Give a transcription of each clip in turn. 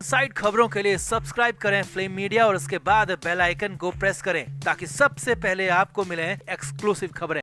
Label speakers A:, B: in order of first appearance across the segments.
A: Side खबरों के लिए सब्सक्राइब करें फ्लेम मीडिया और उसके बाद बेल आइकन को प्रेस करें ताकि सबसे पहले आपको मिले एक्सक्लूसिव खबरें।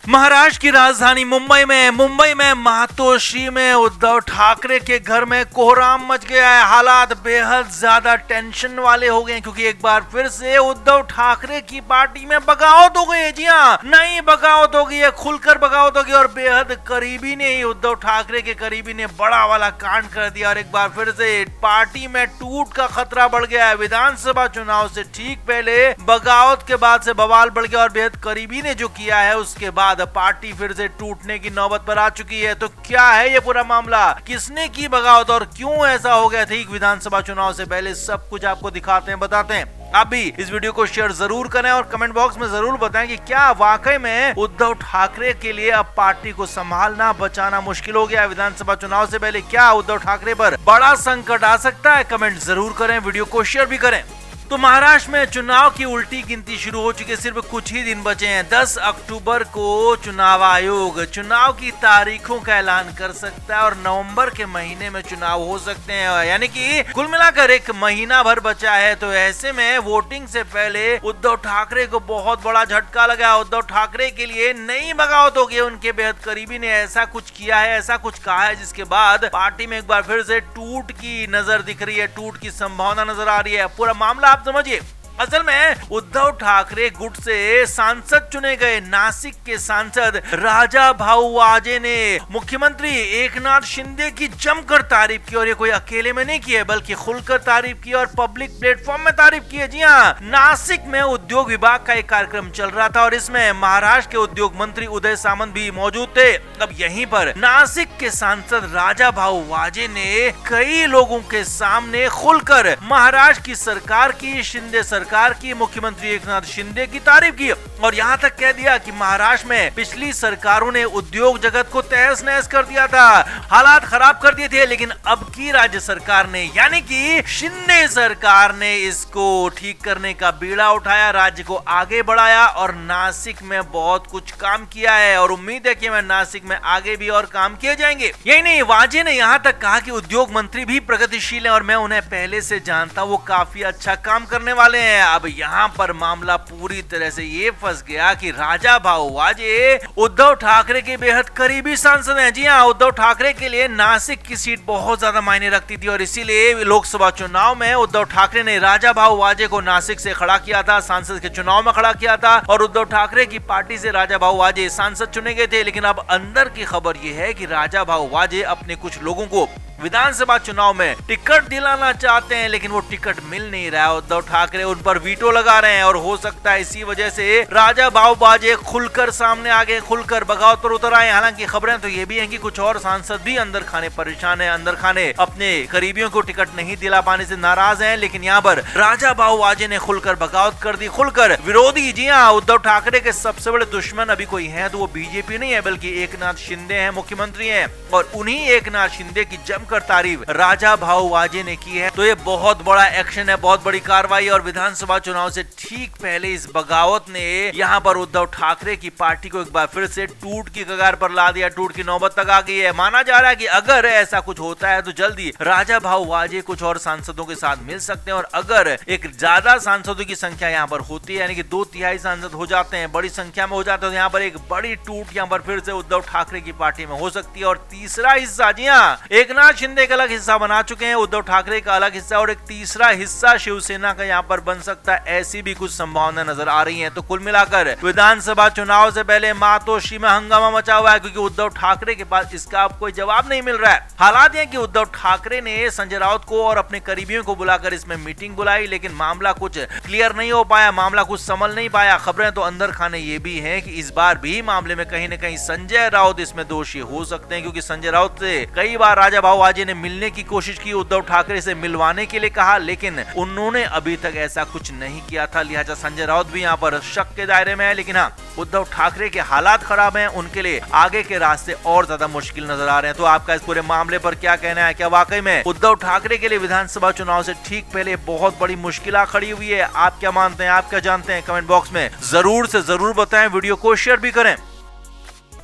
A: महाराष्ट्र की राजधानी मुंबई में मातोश्री में उद्धव ठाकरे के घर में कोहराम मच गया है। हालात बेहद ज्यादा टेंशन वाले हो गए क्योंकि एक बार फिर से उद्धव ठाकरे की पार्टी में बगावत हो गई है। जी हाँ, नई बगावत हो गई है, खुलकर बगावत हो गई और बेहद करीबी ने ही उद्धव ठाकरे के करीबी ने बड़ा वाला कांड कर दिया और एक बार फिर से पार्टी में टूट का खतरा बढ़ गया है। विधानसभा चुनाव से ठीक पहले बगावत के बाद से बवाल बढ़ गया और बेहद करीबी ने जो किया है उसके बाद पार्टी फिर से टूटने की नौबत पर आ चुकी है। तो क्या है ये पूरा मामला, किसने की बगावत और क्यों ऐसा हो गया ठीक विधानसभा चुनाव से पहले, सब कुछ आपको दिखाते हैं, बताते हैं। आप भी इस वीडियो को शेयर जरूर करें और कमेंट बॉक्स में जरूर बताएं कि क्या वाकई में उद्धव ठाकरे के लिए अब पार्टी को संभालना बचाना मुश्किल हो गया है। विधानसभा चुनाव से पहले क्या उद्धव ठाकरे पर बड़ा संकट आ सकता है? कमेंट जरूर करें, वीडियो को शेयर भी करें। तो महाराष्ट्र में चुनाव की उल्टी गिनती शुरू हो चुकी है, सिर्फ कुछ ही दिन बचे हैं। 10 अक्टूबर को चुनाव आयोग चुनाव की तारीखों का ऐलान कर सकता है और नवंबर के महीने में चुनाव हो सकते हैं, यानी कि कुल मिलाकर एक महीना भर बचा है। तो ऐसे में वोटिंग से पहले उद्धव ठाकरे को बहुत बड़ा झटका लगा। उद्धव ठाकरे के लिए नई बगावत हो गई। उनके बेहद करीबी ने ऐसा कुछ किया है, ऐसा कुछ कहा है जिसके बाद पार्टी में एक बार फिर से टूट की नजर दिख रही है, टूट की संभावना नजर आ रही है। पूरा मामला समझिए, असल में उद्धव ठाकरे गुट से सांसद चुने गए नासिक के सांसद राजा भाऊ वाजे ने मुख्यमंत्री एकनाथ शिंदे की जमकर तारीफ की और ये कोई अकेले में नहीं की है बल्कि खुलकर तारीफ की और पब्लिक प्लेटफॉर्म में तारीफ की है। जी हाँ, नासिक में उद्योग विभाग का एक कार्यक्रम चल रहा था और इसमें महाराष्ट्र के उद्योग मंत्री उदय सामंत भी मौजूद थे। अब यहीं पर नासिक के सांसद राजा भाऊ वाजे ने कई लोगों के सामने खुलकर महाराष्ट्र की सरकार की, शिंदे सरकार की, मुख्यमंत्री एकनाथ शिंदे की तारीफ की और यहाँ तक कह दिया कि महाराष्ट्र में पिछली सरकारों ने उद्योग जगत को तहस नहस कर दिया था, हालात खराब कर दिए थे, लेकिन अब की राज्य सरकार ने यानी कि शिंदे सरकार ने इसको ठीक करने का बीड़ा उठाया, राज्य को आगे बढ़ाया और नासिक में बहुत कुछ काम किया है और उम्मीद है कि मैं नासिक में आगे भी और काम किए जाएंगे। यही नहीं, वाजे ने यहाँ तक कहा कि उद्योग मंत्री भी प्रगतिशील है और मैं उन्हें पहले से जानता हूँ, वो काफी अच्छा काम करने वाले हैं। अब यहाँ पर मामला पूरी तरह से ये फंस गया कि राजा भाऊ वाजे उद्धव ठाकरे के बेहद करीबी सांसद हैं। जी हाँ, उद्धव ठाकरे के लिए नासिक की सीट बहुत ज्यादा मायने रखती थी और इसीलिए लोकसभा चुनाव में उद्धव ठाकरे ने राजा भाऊ वाजे को नासिक से खड़ा किया था, सांसद के चुनाव में खड़ा किया था और उद्धव ठाकरे की पार्टी से राजा भाऊ वाजे सांसद चुने गए थे। लेकिन अब अंदर की खबर यह है कि राजा भाऊ वाजे अपने कुछ लोगों को विधानसभा चुनाव में टिकट दिलाना चाहते हैं लेकिन वो टिकट मिल नहीं रहा है। उद्धव ठाकरे उन पर वीटो लगा रहे हैं और हो सकता है इसी वजह से राजा भाऊ वाजे खुलकर सामने आ गए, खुलकर बगावत पर उतर आए। हालांकि खबरें तो ये भी हैं कि कुछ और सांसद भी अंदर खाने परेशान है, अंदर खाने अपने करीबियों को टिकट नहीं दिला पाने से नाराज हैं। लेकिन यहाँ पर राजा भाऊ वाजे ने खुलकर बगावत कर दी, खुलकर विरोधी। जी हाँ, उद्धव ठाकरे के सबसे बड़े दुश्मन अभी कोई है तो वो बीजेपी नहीं है बल्कि एकनाथ शिंदे हैं, मुख्यमंत्री हैं और उन्हीं एकनाथ शिंदे की कर तारीफ राजा भाऊ वाजे ने की है। तो ये बहुत बड़ा एक्शन है, बहुत बड़ी कार्रवाई और विधानसभा चुनाव से ठीक पहले इस बगावत ने यहाँ पर उद्धव ठाकरे की पार्टी को एक बार फिर से टूट की कगार पर ला दिया, टूट की नौबत तक आ गई है। माना जा रहा है कि अगर ऐसा कुछ होता है तो जल्दी राजा भाऊ वाजे कुछ और सांसदों के साथ मिल सकते हैं और अगर एक ज्यादा सांसदों की संख्या यहाँ पर होती है यानी कि 2/3 सांसद हो जाते हैं, बड़ी संख्या में हो जाते हैं, तो यहाँ पर एक बड़ी टूट यहाँ पर फिर से उद्धव ठाकरे की पार्टी में हो सकती है। और तीसरा हिस्सा, जी हाँ, एकनाथ शिंदे का अलग हिस्सा बना चुके हैं, उद्धव ठाकरे का अलग हिस्सा और एक तीसरा हिस्सा शिवसेना का यहाँ पर बन सकता है, ऐसी भी कुछ संभावना नजर आ रही है। तो कुल मिलाकर विधानसभा चुनाव से पहले मातोश्री में हंगामा मचा हुआ है क्योंकि उद्धव ठाकरे के पास इसका अब कोई जवाब नहीं मिल रहा है। हालात ये कि उद्धव ठाकरे ने संजय राउत को और अपने करीबियों को बुलाकर इसमें मीटिंग बुलाई लेकिन मामला कुछ क्लियर नहीं हो पाया, मामला कुछ संभल नहीं पाया। खबरें तो अंदर खाने ये भी है कि इस बार भी मामले में कहीं न कहीं संजय राउत इसमें दोषी हो सकते हैं क्योंकि संजय राउत से कई बार राजा भाऊ वाजे ने मिलने की कोशिश की, उद्धव ठाकरे से मिलवाने के लिए कहा लेकिन उन्होंने अभी तक ऐसा कुछ नहीं किया था, लिहाजा संजय राउत भी यहाँ पर शक के दायरे में है। लेकिन हाँ, उद्धव ठाकरे के हालात खराब हैं, उनके लिए आगे के रास्ते और ज्यादा मुश्किल नजर आ रहे हैं। तो आपका इस पूरे मामले पर क्या कहना है? क्या वाकई में उद्धव ठाकरे के लिए विधानसभा चुनाव से ठीक पहले बहुत बड़ी मुश्किल खड़ी हुई है? आप क्या मानते हैं, आप क्या जानते हैं? कमेंट बॉक्स में जरूर से जरूर बताएं, वीडियो को शेयर भी करें।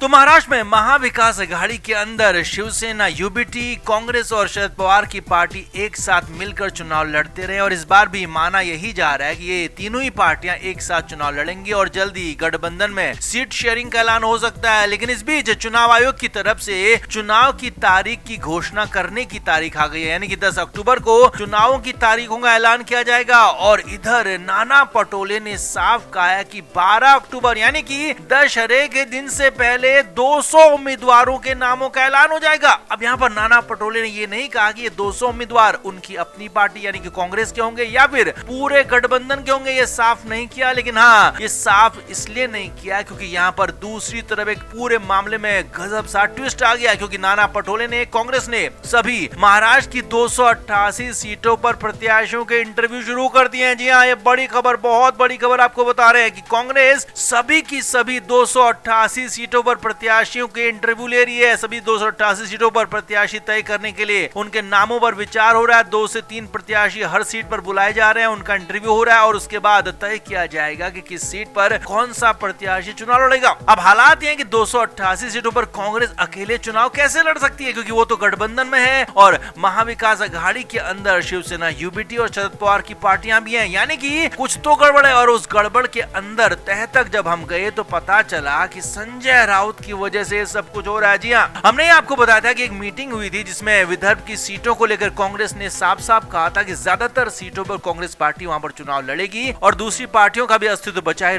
A: तो महाराष्ट्र में महाविकास आघाड़ी के अंदर शिवसेना, यूबीटी, कांग्रेस और शरद पवार की पार्टी एक साथ मिलकर चुनाव लड़ते रहे और इस बार भी माना यही जा रहा है कि ये तीनों ही पार्टियां एक साथ चुनाव लड़ेंगी और जल्दी गठबंधन में सीट शेयरिंग का ऐलान हो सकता है। लेकिन इस बीच चुनाव आयोग की तरफ से चुनाव की तारीख की घोषणा करने की तारीख आ गई है, यानी कि 10 अक्टूबर को चुनावों की तारीखों का ऐलान किया जाएगा। और इधर नाना पटोले ने साफ कहा है कि 12 अक्टूबर यानी कि दशहरे के दिन से पहले 200 उम्मीदवारों के नामों का ऐलान हो जाएगा। अब यहाँ पर नाना पटोले ने ये नहीं कहा कि ये 200 उम्मीदवार उनकी अपनी पार्टी यानी कि कांग्रेस के होंगे या फिर पूरे गठबंधन के होंगे, ये साफ नहीं किया। लेकिन हाँ, ये साफ इसलिए नहीं किया क्योंकि यहाँ पर दूसरी तरफ एक पूरे मामले में गजब सा ट्विस्ट आ गया, क्योंकि नाना पटोले ने, कांग्रेस ने सभी महाराष्ट्र की 288 सीटों पर प्रत्याशियों के इंटरव्यू शुरू कर दिए हैं। जी हाँ, ये बड़ी खबर, बहुत बड़ी खबर आपको बता रहे हैं कि कांग्रेस सभी की सभी 288 सीटों पर प्रत्याशियों के इंटरव्यू ले रही है। सभी 288 सीटों पर प्रत्याशी तय करने के लिए उनके नामों पर विचार हो रहा है। 2 से 3 प्रत्याशी हर सीट पर बुलाए जा रहे हैं, उनका इंटरव्यू हो रहा है और उसके बाद तय किया जाएगा कि किस सीट पर कौन सा प्रत्याशी चुनाव लड़ेगा। अब हालात ये हैं कि 288 सीटों पर कांग्रेस अकेले चुनाव कैसे लड़ सकती है, क्योंकि वो तो गठबंधन में है और महाविकास आघाड़ी के अंदर शिवसेना, यूबीटी और शरद पवार की पार्टियां भी हैं, यानी कि कुछ तो गड़बड़ है। और उस गड़बड़ के अंदर तह तक जब हम गए तो पता चला कि संजय राउत की वजह से सब कुछ हो रहा है। जी हाँ, हमने आपको बताया था कि एक मीटिंग हुई थी जिसमें विदर्भ की सीटों को लेकर कांग्रेस ने साफ साफ कहा था कि ज्यादातर सीटों पर कांग्रेस पार्टी वहां पर चुनाव लड़ेगी और दूसरी पार्टियों का भी अस्तित्व बनाए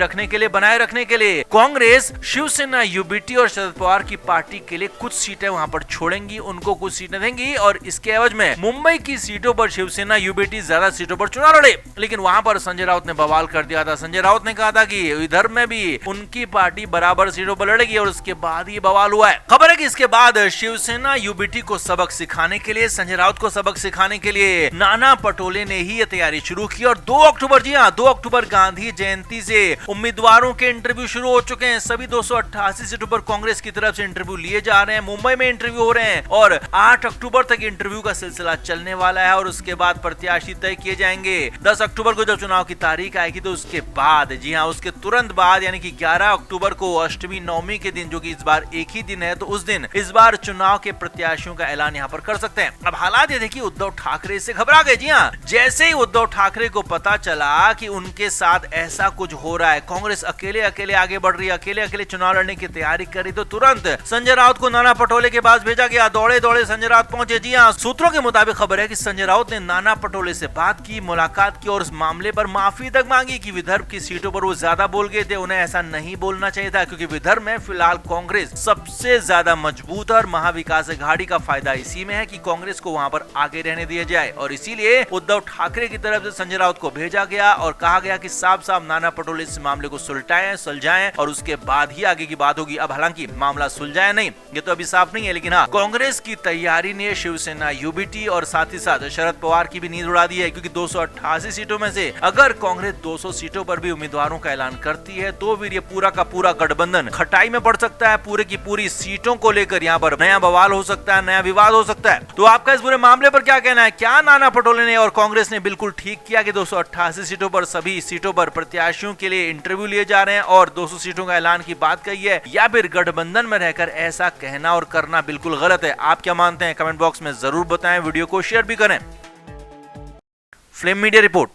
A: रखने के लिए कांग्रेस, शिवसेना, यूबीटी और शरद पवार की पार्टी के लिए कुछ सीटें वहां पर छोड़ेंगी, उनको कुछ सीटें देंगी और इसके एवज में मुंबई की सीटों पर शिवसेना, यूबीटी ज्यादा सीटों पर चुनाव लड़े। लेकिन वहां पर संजय राउत ने बवाल कर दिया था। संजय राउत ने कहा था कि विदर्भ में भी उनकी पार्टी बराबर सीटों पर लड़ेगी और उसके बाद ये बवाल हुआ है। खबर है कि इसके बाद शिवसेना, यूबीटी को सबक सिखाने के लिए, संजय राउत को सबक सिखाने के लिए नाना पटोले ने ही ये तैयारी शुरू की और 2 अक्टूबर, जी हाँ 2 अक्टूबर गांधी जयंती से उम्मीदवारों के इंटरव्यू शुरू हो चुके हैं। सभी 288 सीटों पर कांग्रेस की तरफ से इंटरव्यू लिए जा रहे हैं, मुंबई में इंटरव्यू हो रहे हैं और 8 अक्टूबर तक इंटरव्यू का सिलसिला चलने वाला है और उसके बाद प्रत्याशी तय किए जाएंगे। 10 अक्टूबर को जब चुनाव की तारीख आएगी तो उसके बाद, जी हाँ उसके तुरंत बाद यानी कि 11 अक्टूबर को अष्टमी नवमी के दिन, जो कि इस बार एक ही दिन है, तो उस दिन इस बार चुनाव के प्रत्याशियों का ऐलान यहाँ पर कर सकते हैं। अब हालात ये देखिए, उद्धव ठाकरे से घबरा गए। जी हाँ, जैसे ही उद्धव ठाकरे को पता चला कि उनके साथ ऐसा कुछ हो रहा है, कांग्रेस अकेले अकेले आगे बढ़ रही है, अकेले अकेले चुनाव लड़ने की तैयारी कर रही, तो तुरंत संजय राउत को नाना पटोले के पास भेजा गया। दौड़े दौड़े संजय राउत पहुंचे। जी हाँ, सूत्रों के मुताबिक खबर है कि संजय राउत ने नाना पटोले से बात की, मुलाकात की और उस मामले पर माफी तक मांगी कि विदर्भ की सीटों पर वो ज्यादा बोल गए थे, उन्हें ऐसा नहीं बोलना चाहिए था, क्योंकि विदर्भ में फिलहाल कांग्रेस सबसे ज्यादा मजबूत है और महाविकास आघाड़ी का फायदा इसी में है कि कांग्रेस को वहां पर आगे रहने दिया जाए। और इसीलिए उद्धव ठाकरे की तरफ से संजय राउत को भेजा गया और कहा गया कि साफ साफ नाना पटोले इस मामले को सुलझाएं और उसके बाद ही आगे की बात होगी। अब हालांकि मामला सुलझाया नहीं, ये तो अभी साफ नहीं है, लेकिन हाँ, कांग्रेस की तैयारी ने शिवसेना, यूबीटी और साथ ही साथ शरद पवार की भी नींद उड़ा दी है, क्योंकि 288 सीटों में से अगर कांग्रेस 200 सीटों पर भी उम्मीदवारों का ऐलान करती है तो फिर ये पूरा का पूरा गठबंधन खटाई में पड़ सकता है। पूरे की पूरी सीटों को लेकर यहाँ पर नया बवाल हो सकता है, नया विवाद हो सकता है। तो आपका इस पूरे मामले पर क्या कहना है? क्या नाना पटोले ने और कांग्रेस ने बिल्कुल ठीक किया कि 288 सीटों पर, सभी सीटों पर प्रत्याशियों के लिए इंटरव्यू लिए जा रहे हैं और 200 सीटों का ऐलान की बात कही है, या फिर गठबंधन में रहकर ऐसा कहना और करना बिल्कुल गलत है? आप क्या मानते हैं? कमेंट बॉक्स में जरूर बताएं, वीडियो को शेयर भी करें। Flame media report.